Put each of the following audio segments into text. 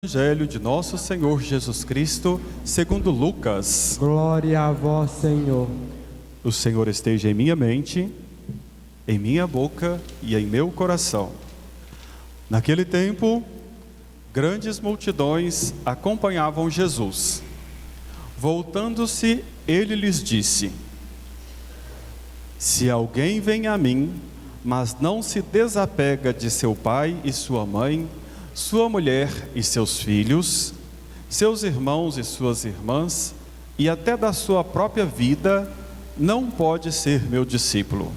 Evangelho de nosso Senhor Jesus Cristo, segundo Lucas. Glória a vós, Senhor. O Senhor esteja em minha mente, em minha boca e em meu coração. Naquele tempo, grandes multidões acompanhavam Jesus. Voltando-se, ele lhes disse: Se alguém vem a mim, mas não se desapega de seu pai e sua mãe, sua mulher e seus filhos, seus irmãos e suas irmãs, e até da sua própria vida, não pode ser meu discípulo.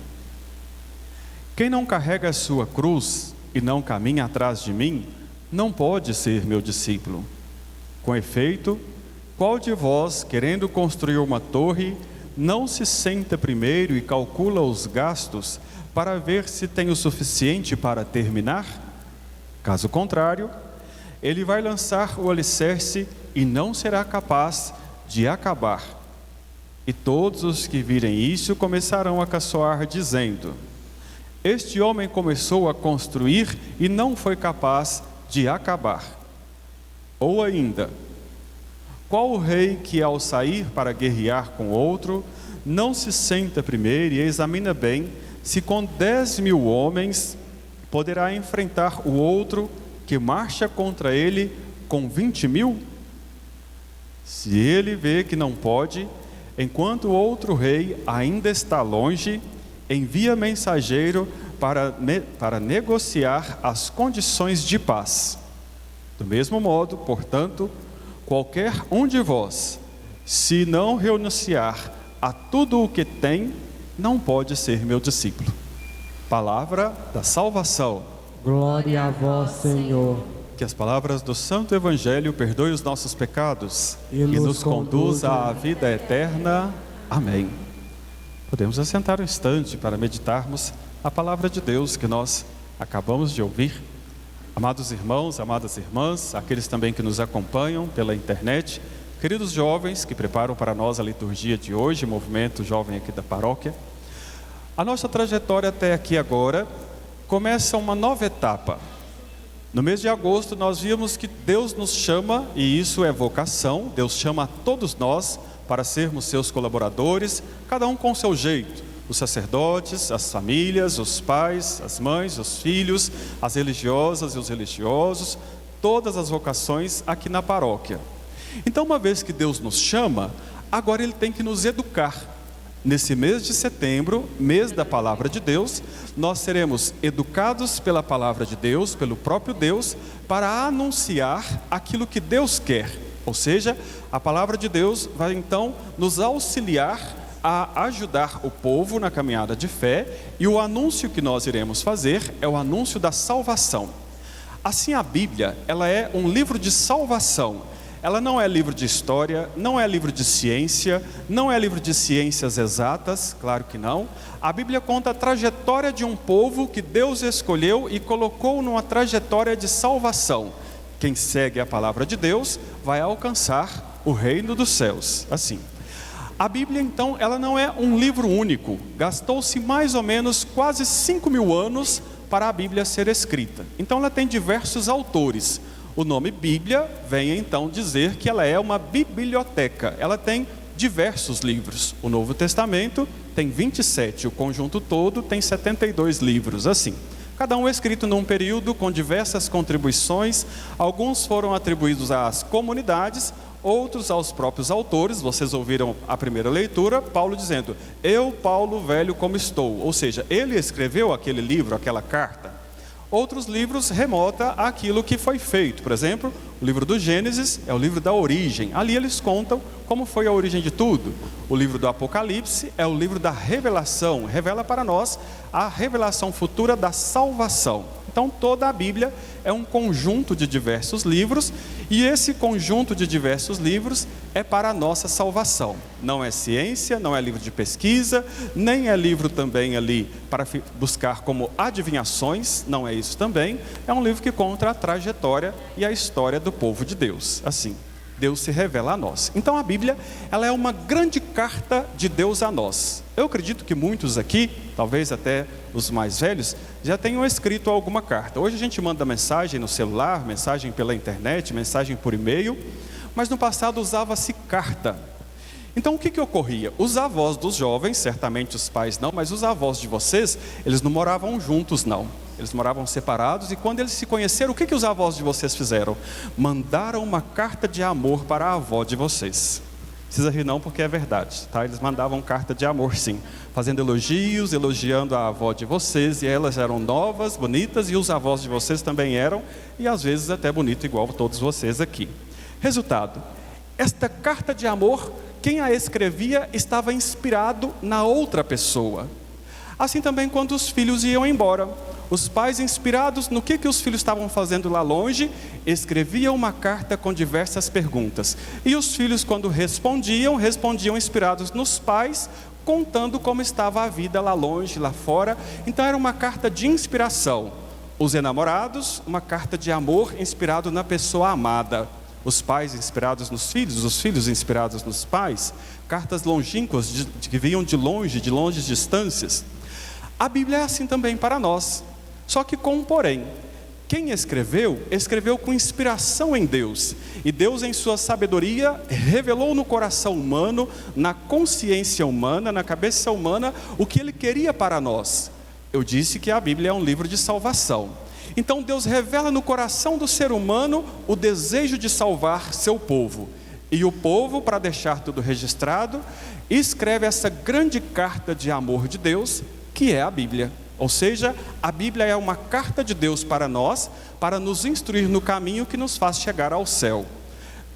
Quem não carrega a sua cruz e não caminha atrás de mim, não pode ser meu discípulo. Com efeito, qual de vós, querendo construir uma torre, não se senta primeiro e calcula os gastos para ver se tem o suficiente para terminar? Caso contrário, ele vai lançar o alicerce e não será capaz de acabar. E todos os que virem isso começarão a caçoar, dizendo: Este homem começou a construir e não foi capaz de acabar. Ou ainda, qual o rei que ao sair para guerrear com outro, não se senta primeiro e examina bem se com 10.000 homens poderá enfrentar o outro que marcha contra ele com 20.000? Se ele vê que não pode, enquanto o outro rei ainda está longe, envia mensageiro para negociar as condições de paz. Do mesmo modo, portanto, qualquer um de vós, se não renunciar a tudo o que tem, não pode ser meu discípulo. Palavra da salvação. Glória a vós, Senhor. Que as palavras do Santo Evangelho perdoem os nossos pecados E e nos nos conduza conduza à vida eterna. Amém. Podemos assentar um instante para meditarmos a palavra de Deus que nós acabamos de ouvir. Amados irmãos, amadas irmãs, aqueles também que nos acompanham pela internet, queridos jovens que preparam para nós a liturgia de hoje, movimento jovem aqui da paróquia. A nossa trajetória até aqui agora começa uma nova etapa. No mês de agosto nós vimos que Deus nos chama, e isso é vocação. Deus chama a todos nós para sermos seus colaboradores, cada um com o seu jeito. Os sacerdotes, as famílias, os pais, as mães, os filhos, as religiosas e os religiosos, todas as vocações aqui na paróquia. Então, uma vez que Deus nos chama, agora Ele tem que nos educar. Nesse mês de setembro, mês da palavra de Deus, nós seremos educados pela palavra de Deus, pelo próprio Deus, para anunciar aquilo que Deus quer. Ou seja, a palavra de Deus vai então nos auxiliar a ajudar o povo na caminhada de fé, e o anúncio que nós iremos fazer é o anúncio da salvação. Assim, a Bíblia, ela é um livro de salvação. Ela não é livro de história, não é livro de ciência, não é livro de ciências exatas, claro que não. A Bíblia conta a trajetória de um povo que Deus escolheu e colocou numa trajetória de salvação. Quem segue a palavra de Deus vai alcançar o reino dos céus. Assim, a Bíblia então, ela não é um livro único. Gastou-se mais ou menos quase 5.000 anos para a Bíblia ser escrita. Então ela tem diversos autores. O nome Bíblia vem então dizer que ela é uma biblioteca. Ela tem diversos livros. O Novo Testamento tem 27, o conjunto todo tem 72 livros, assim. Cada um escrito num período com diversas contribuições. Alguns foram atribuídos às comunidades, outros aos próprios autores. Vocês ouviram a primeira leitura, Paulo dizendo: Eu, Paulo, velho como estou. Ou seja, ele escreveu aquele livro, aquela carta. Outros livros remota àquilo que foi feito. Por exemplo, o livro do Gênesis é o livro da origem. Ali eles contam como foi a origem de tudo. O livro do Apocalipse é o livro da revelação. Revela para nós a revelação futura da salvação. Então toda a Bíblia é um conjunto de diversos livros, e esse conjunto de diversos livros é para a nossa salvação. Não é ciência, não é livro de pesquisa, nem é livro também ali para buscar como adivinhações, não é isso também. É um livro que conta a trajetória e a história do povo de Deus. Assim, Deus se revela a nós. Então a Bíblia, ela é uma grande carta de Deus a nós. Eu acredito que muitos aqui, talvez até os mais velhos, já tenham escrito alguma carta. Hoje a gente manda mensagem no celular, mensagem pela internet, mensagem por e-mail, mas no passado usava-se carta. Então o que ocorria? Os avós dos jovens, certamente os pais não, mas os avós de vocês, eles não moravam juntos não. Eles moravam separados, e quando eles se conheceram, o que os avós de vocês fizeram? Mandaram uma carta de amor para a avó de vocês. Precisa rir não, porque é verdade, tá? Eles mandavam carta de amor sim, fazendo elogios, elogiando a avó de vocês, e elas eram novas, bonitas, e os avós de vocês também eram, e às vezes até bonito igual todos vocês aqui. Resultado, esta carta de amor, quem a escrevia estava inspirado na outra pessoa. Assim também quando os filhos iam embora, os pais, inspirados no que os filhos estavam fazendo lá longe, escreviam uma carta com diversas perguntas. E os filhos, quando respondiam inspirados nos pais, contando como estava a vida lá longe, lá fora. Então era uma carta de inspiração. Os enamorados, uma carta de amor inspirado na pessoa amada. Os pais inspirados nos filhos, os filhos inspirados nos pais. Cartas longínquas que vinham de longe distâncias. A Bíblia é assim também para nós. Só que com um porém, quem escreveu com inspiração em Deus. E Deus, em sua sabedoria, revelou no coração humano, na consciência humana, na cabeça humana, o que Ele queria para nós. Eu disse que a Bíblia é um livro de salvação. Então Deus revela no coração do ser humano o desejo de salvar seu povo. E o povo, para deixar tudo registrado, escreve essa grande carta de amor de Deus, que é a Bíblia. Ou seja, a Bíblia é uma carta de Deus para nós, para nos instruir no caminho que nos faz chegar ao céu.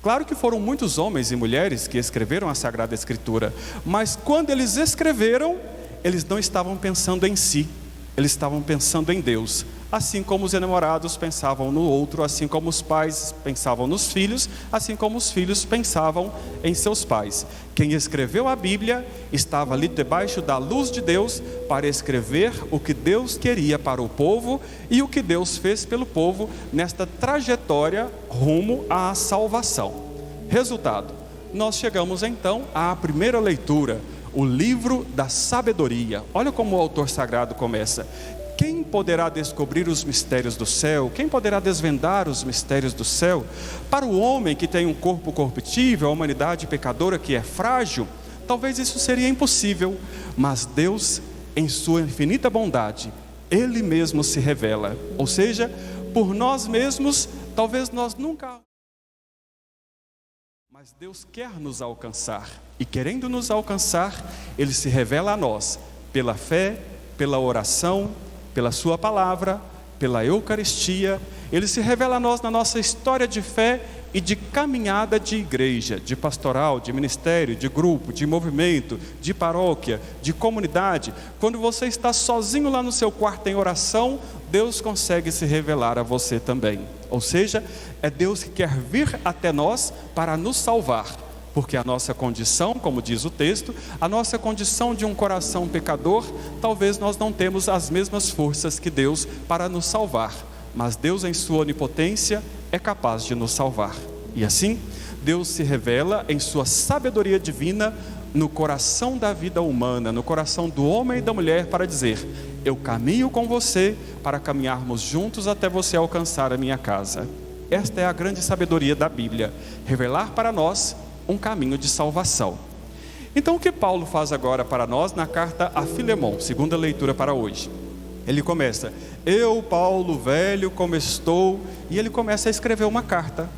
Claro que foram muitos homens e mulheres que escreveram a Sagrada Escritura, mas quando eles escreveram, eles não estavam pensando em si, eles estavam pensando em Deus. Assim como os enamorados pensavam no outro, assim como os pais pensavam nos filhos, assim como os filhos pensavam em seus pais. Quem escreveu a Bíblia estava ali debaixo da luz de Deus para escrever o que Deus queria para o povo e o que Deus fez pelo povo nesta trajetória rumo à salvação. Resultado, nós chegamos então à primeira leitura, o livro da sabedoria. Olha como o autor sagrado começa. Quem poderá descobrir os mistérios do céu? Quem poderá desvendar os mistérios do céu? Para o homem que tem um corpo corruptível, a humanidade pecadora que é frágil, talvez isso seria impossível. Mas Deus, em sua infinita bondade, Ele mesmo se revela. Ou seja, por nós mesmos, talvez nós nunca... Mas Deus quer nos alcançar. E querendo nos alcançar, Ele se revela a nós, pela fé, pela oração, pela sua palavra, pela Eucaristia. Ele se revela a nós na nossa história de fé e de caminhada de igreja, de pastoral, de ministério, de grupo, de movimento, de paróquia, de comunidade. Quando você está sozinho lá no seu quarto em oração, Deus consegue se revelar a você também. Ou seja, é Deus que quer vir até nós para nos salvar. Porque a nossa condição, como diz o texto, a nossa condição de um coração pecador, talvez nós não temos as mesmas forças que Deus para nos salvar. Mas Deus, em sua onipotência, é capaz de nos salvar. E assim, Deus se revela em sua sabedoria divina no coração da vida humana, no coração do homem e da mulher, para dizer: eu caminho com você para caminharmos juntos até você alcançar a minha casa. Esta é a grande sabedoria da Bíblia, revelar para nós um caminho de salvação. Então o que Paulo faz agora para nós na carta a Filemon, segunda leitura para hoje? Ele começa: eu, Paulo, velho como estou, e ele começa a escrever uma carta.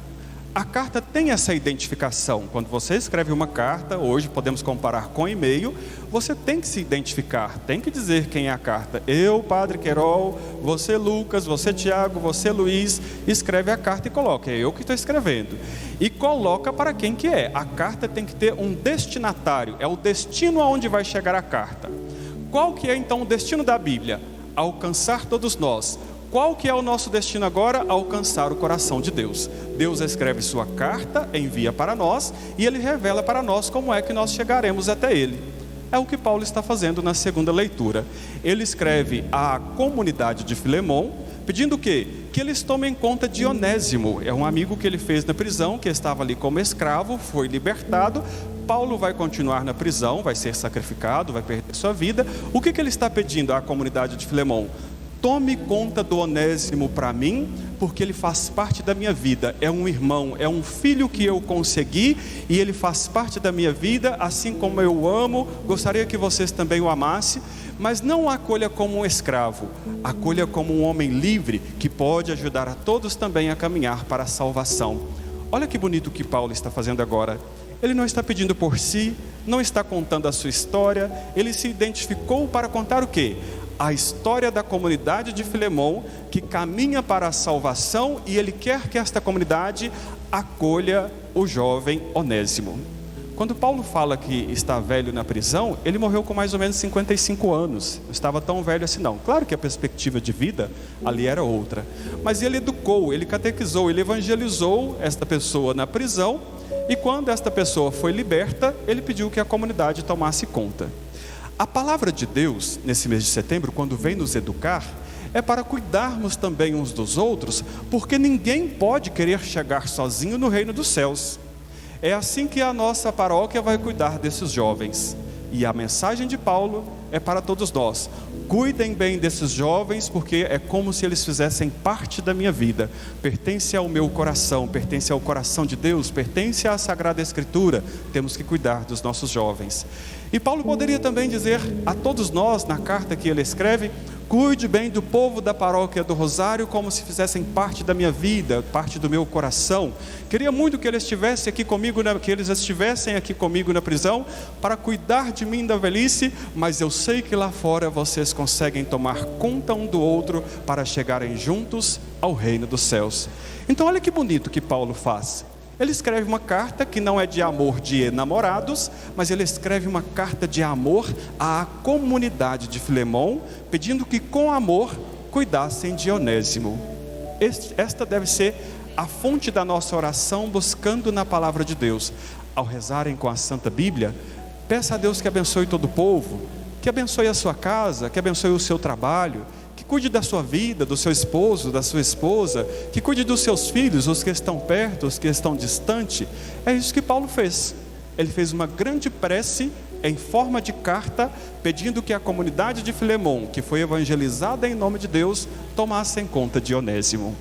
A carta tem essa identificação. Quando você escreve uma carta, hoje podemos comparar com e-mail, você tem que se identificar, tem que dizer quem é a carta. Eu, Padre Querol, você Lucas, você Tiago, você Luiz, escreve a carta e coloca: é eu que estou escrevendo. E coloca para quem que é. A carta tem que ter um destinatário, é o destino aonde vai chegar a carta. Qual que é então o destino da Bíblia? Alcançar todos nós. Qual que é o nosso destino agora? Alcançar o coração de Deus. Deus escreve sua carta, envia para nós, e Ele revela para nós como é que nós chegaremos até Ele. É o que Paulo está fazendo na segunda leitura. Ele escreve à comunidade de Filemon, pedindo o quê? que eles tomem conta de Onésimo. É um amigo que ele fez na prisão, que estava ali como escravo, foi libertado. Paulo vai continuar na prisão, vai ser sacrificado, vai perder sua vida. O que ele está pedindo à comunidade de Filemon? Tome conta do Onésimo para mim, porque ele faz parte da minha vida. É um irmão, é um filho que eu consegui, e ele faz parte da minha vida, assim como eu o amo. Gostaria que vocês também o amassem, mas não o acolha como um escravo, acolha como um homem livre, que pode ajudar a todos também a caminhar para a salvação. Olha que bonito que Paulo está fazendo agora. Ele não está pedindo por si, não está contando a sua história, ele se identificou para contar o quê? A história da comunidade de Filemon, que caminha para a salvação, e ele quer que esta comunidade acolha o jovem Onésimo. Quando Paulo fala que está velho na prisão, ele morreu com mais ou menos 55 anos, não estava tão velho assim não. Claro que a perspectiva de vida ali era outra, mas ele educou, ele catequizou, ele evangelizou esta pessoa na prisão, e quando esta pessoa foi liberta, ele pediu que a comunidade tomasse conta. A palavra de Deus, nesse mês de setembro, quando vem nos educar, é para cuidarmos também uns dos outros, porque ninguém pode querer chegar sozinho no reino dos céus. É assim que a nossa paróquia vai cuidar desses jovens. E a mensagem de Paulo é para todos nós: cuidem bem desses jovens, porque é como se eles fizessem parte da minha vida. Pertence ao meu coração, pertence ao coração de Deus, pertence à Sagrada Escritura. Temos que cuidar dos nossos jovens. E Paulo poderia também dizer a todos nós, na carta que ele escreve: cuide bem do povo da paróquia do Rosário, como se fizessem parte da minha vida, parte do meu coração. Queria muito que eles estivessem aqui comigo na prisão, para cuidar de mim da velhice, mas eu sei que lá fora vocês conseguem tomar conta um do outro, para chegarem juntos ao reino dos céus. Então olha que bonito que Paulo faz. Ele escreve uma carta que não é de amor de namorados, mas ele escreve uma carta de amor à comunidade de Filemon, pedindo que com amor cuidassem de Onésimo. Esta deve ser a fonte da nossa oração, buscando na palavra de Deus. Ao rezarem com a Santa Bíblia, peça a Deus que abençoe todo o povo, que abençoe a sua casa, que abençoe o seu trabalho, que cuide da sua vida, do seu esposo, da sua esposa, que cuide dos seus filhos, os que estão perto, os que estão distantes. É isso que Paulo fez. Ele fez uma grande prece em forma de carta, pedindo que a comunidade de Filemon, que foi evangelizada em nome de Deus, tomassem conta de Onésimo.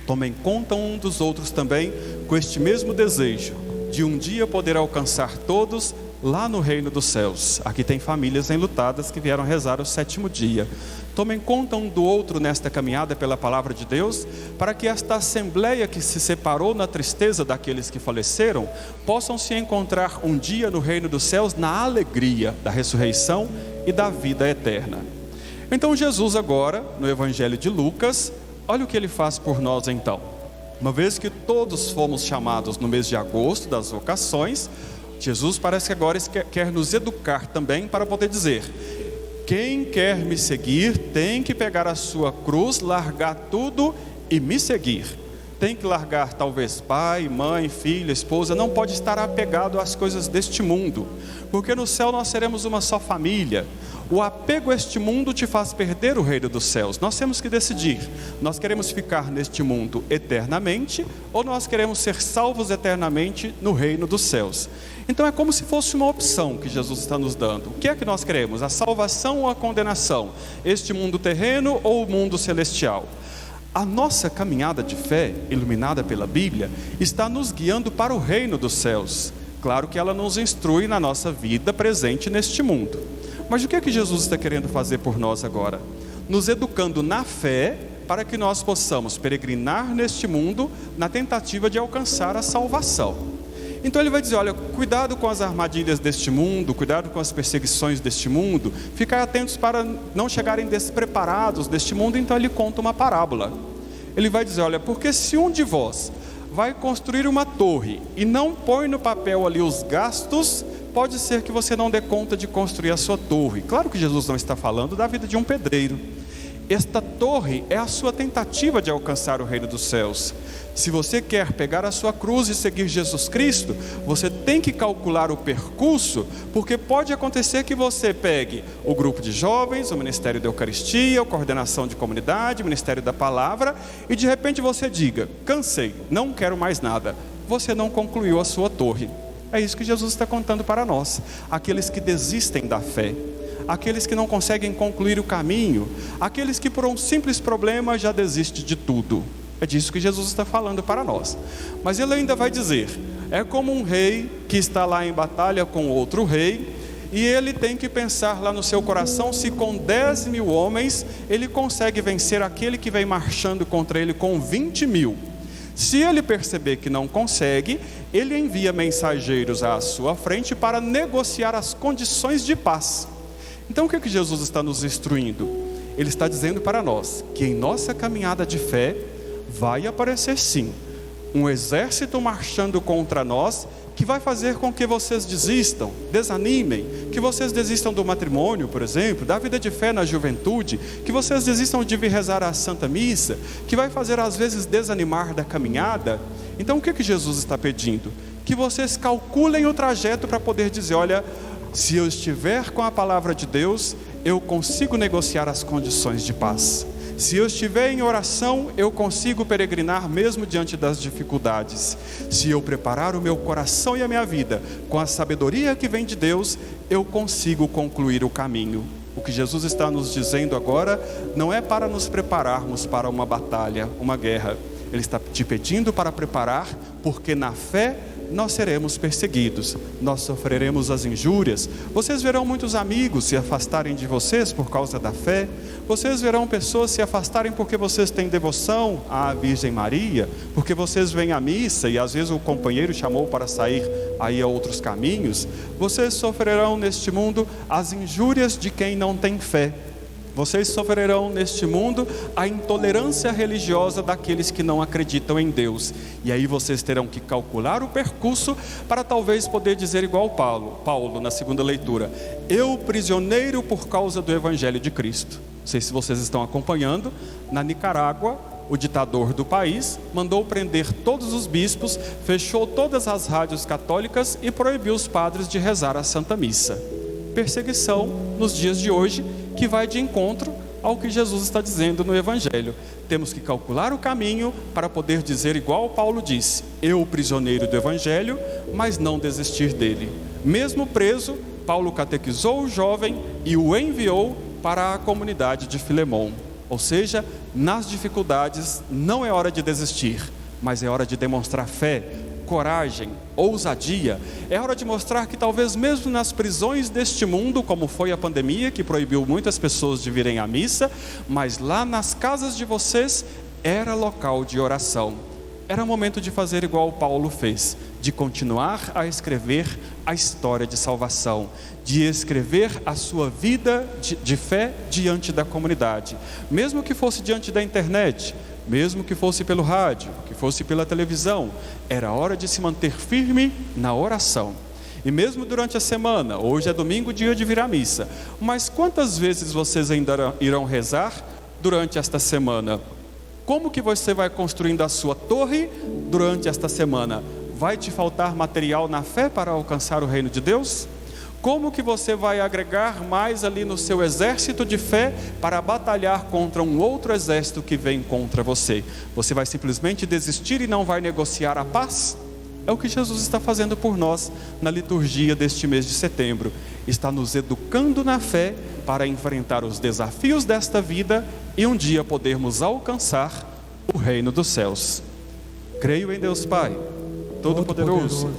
Tomem conta um dos outros também, com este mesmo desejo de um dia poder alcançar todos lá no reino dos céus. Aqui tem famílias enlutadas que vieram rezar o 7º dia. Tomem conta um do outro nesta caminhada pela palavra de Deus, para que esta assembleia que se separou na tristeza daqueles que faleceram, possam se encontrar um dia no reino dos céus, na alegria da ressurreição e da vida eterna. Então Jesus agora, no Evangelho de Lucas, olha o que ele faz por nós então. Uma vez que todos fomos chamados no mês de agosto das vocações, Jesus parece que agora quer nos educar também, para poder dizer: quem quer me seguir tem que pegar a sua cruz, largar tudo e me seguir. Tem que largar talvez pai, mãe, filho, esposa. Não pode estar apegado às coisas deste mundo, porque no céu nós seremos uma só família. O apego a este mundo te faz perder o reino dos céus. Nós temos que decidir: nós queremos ficar neste mundo eternamente, ou nós queremos ser salvos eternamente no reino dos céus. Então é como se fosse uma opção que Jesus está nos dando. O que é que nós queremos? A salvação ou a condenação? Este mundo terreno ou o mundo celestial? A nossa caminhada de fé, iluminada pela Bíblia, está nos guiando para o reino dos céus. Claro que ela nos instrui na nossa vida presente neste mundo. Mas o que é que Jesus está querendo fazer por nós agora? Nos educando na fé, para que nós possamos peregrinar neste mundo, na tentativa de alcançar a salvação. Então ele vai dizer: olha, cuidado com as armadilhas deste mundo, cuidado com as perseguições deste mundo, ficar atentos para não chegarem despreparados deste mundo. Então ele conta uma parábola. Ele vai dizer: olha, porque se um de vós vai construir uma torre e não põe no papel ali os gastos, pode ser que você não dê conta de construir a sua torre. Claro que Jesus não está falando da vida de um pedreiro. esta torre é a sua tentativa de alcançar o reino dos céus. Se você quer pegar a sua cruz e seguir Jesus Cristo, você tem que calcular o percurso, porque pode acontecer que você pegue o grupo de jovens, o ministério da Eucaristia, a coordenação de comunidade, o ministério da palavra, e de repente você diga: cansei, não quero mais nada. Você não concluiu a sua torre. É isso que Jesus está contando para nós, aqueles que desistem da fé, aqueles que não conseguem concluir o caminho, aqueles que por um simples problema já desistem de tudo. É disso que Jesus está falando para nós. Mas ele ainda vai dizer: é como um rei que está lá em batalha com outro rei, e ele tem que pensar lá no seu coração se com 10.000 homens ele consegue vencer aquele que vem marchando contra ele com 20.000. Se ele perceber que não consegue, ele envia mensageiros à sua frente para negociar as condições de paz. Então o que Jesus está nos instruindo? Ele está dizendo para nós que em nossa caminhada de fé vai aparecer sim um exército marchando contra nós, que vai fazer com que vocês desistam, desanimem, que vocês desistam do matrimônio, por exemplo, da vida de fé na juventude, que vocês desistam de vir rezar a Santa Missa, que vai fazer às vezes desanimar da caminhada. Então o que Jesus está pedindo? Que vocês calculem o trajeto para poder dizer: olha, se eu estiver com a palavra de Deus, eu consigo negociar as condições de paz. Se eu estiver em oração, eu consigo peregrinar mesmo diante das dificuldades. Se eu preparar o meu coração e a minha vida com a sabedoria que vem de Deus, eu consigo concluir o caminho. O que Jesus está nos dizendo agora não é para nos prepararmos para uma batalha, uma guerra. Ele está te pedindo para preparar, porque na fé nós seremos perseguidos, nós sofreremos as injúrias. Vocês verão muitos amigos se afastarem de vocês por causa da fé. Vocês verão pessoas se afastarem porque vocês têm devoção à Virgem Maria, porque vocês vêm à missa e às vezes o companheiro chamou para sair aí a outros caminhos. Vocês sofrerão neste mundo as injúrias de quem não tem fé. Vocês sofrerão neste mundo a intolerância religiosa daqueles que não acreditam em Deus. E aí vocês terão que calcular o percurso para talvez poder dizer igual Paulo na segunda leitura: eu prisioneiro por causa do Evangelho de Cristo. Não sei se vocês estão acompanhando. Na Nicarágua, o ditador do país mandou prender todos os bispos, fechou todas as rádios católicas e proibiu os padres de rezar a Santa Missa. Perseguição nos dias de hoje, que vai de encontro ao que Jesus está dizendo no Evangelho. Temos que calcular o caminho para poder dizer igual Paulo disse: eu prisioneiro do Evangelho, mas não desistir dele. Mesmo preso, Paulo catequizou o jovem e o enviou para a comunidade de Filemon. Ou seja, nas dificuldades não é hora de desistir, mas é hora de demonstrar fé, coragem, ousadia. É hora de mostrar que talvez mesmo nas prisões deste mundo, como foi a pandemia que proibiu muitas pessoas de virem à missa, mas lá nas casas de vocês era local de oração. Era momento de fazer igual Paulo fez, de continuar a escrever a história de salvação, de escrever a sua vida de fé diante da comunidade, mesmo que fosse diante da internet, mesmo que fosse pelo rádio, que fosse pela televisão. Era hora de se manter firme na oração. E mesmo durante a semana, hoje é domingo, dia de vir à missa, mas quantas vezes vocês ainda irão rezar durante esta semana? Como que você vai construindo a sua torre durante esta semana? Vai te faltar material na fé para alcançar o reino de Deus? Como que você vai agregar mais ali no seu exército de fé para batalhar contra um outro exército que vem contra você? Você vai simplesmente desistir e não vai negociar a paz? É o que Jesus está fazendo por nós na liturgia deste mês de setembro. Está nos educando na fé para enfrentar os desafios desta vida e um dia podermos alcançar o reino dos céus. Creio em Deus Pai, Todo-Poderoso,